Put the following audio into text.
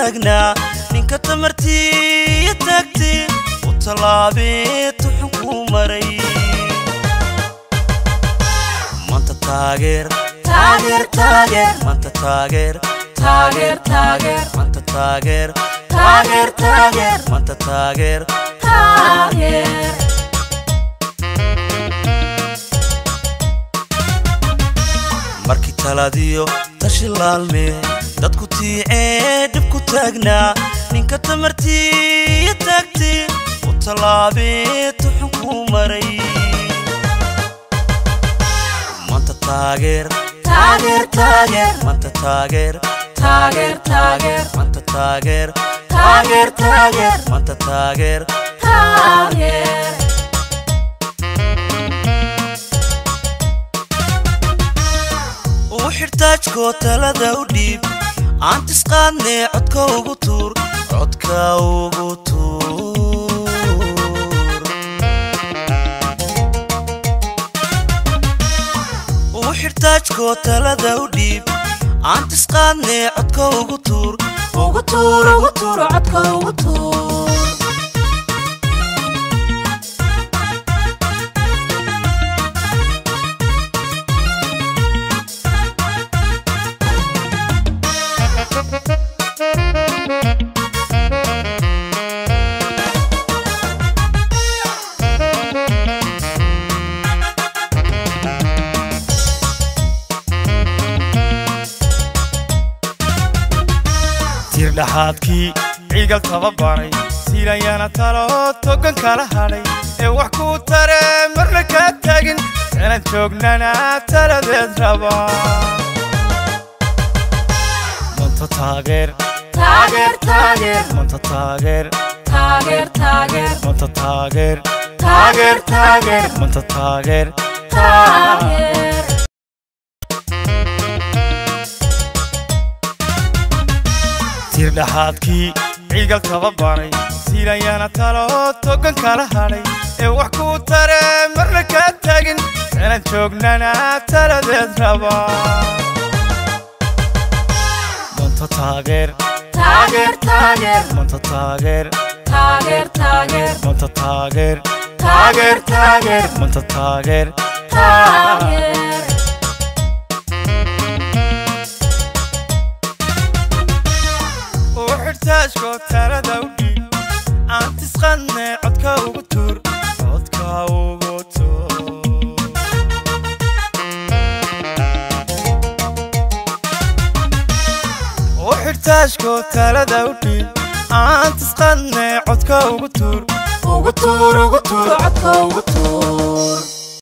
تاجنا نينك تمرتي تاجتي وطلابي تحكم مري ما انت تاجر تاجر تاجر ما انت تاجر تاجر تاجر ما انت تاجر تاجر تاجر ما انت تاجر تاجر markii talaadiyo tashilaalme dadku tiicee dib ku taagnaa ninka tamartii taagti u talaabee tuxun ku maray maanta taageer taageer taageer maanta taageer taageer taageer maanta taageer taageer taageer maanta taageer taageer وحرتاجكو تلدا وديب انت سقاني عدكو ugu tuur codka ugu tuur وحرتاجكو تلدا وديب انت سقاني عدكو ugu tuur ugu tuur ugu tuur codka ugu tuur dhaxaadkii ciigal tababaray siirayana talo togan kala hadhay ee wax ku tare marna ka tagin inaan joognana taladeed raba manta taageer taageer taageer manta taageer taageer taageer manta taageer taageer taageer manta taageer taageer dhaxaadkii ciigal tababaray siirayana talo togan kala hadhay ee wax ku tare marna ka tagin inaan joognana taladeed raba manta taageer taageer taageer manta taageer taageer taageer manta taageer taageer taageer manta taageer taageer وحرتاجكو تلدا وديب انت سقاني عدكا ugu tuur codka ugu tuur وحرتاجكو تلدا وديب انت سقاني عدكا ugu tuur ugu tuur ugu tuur codka ugu tuur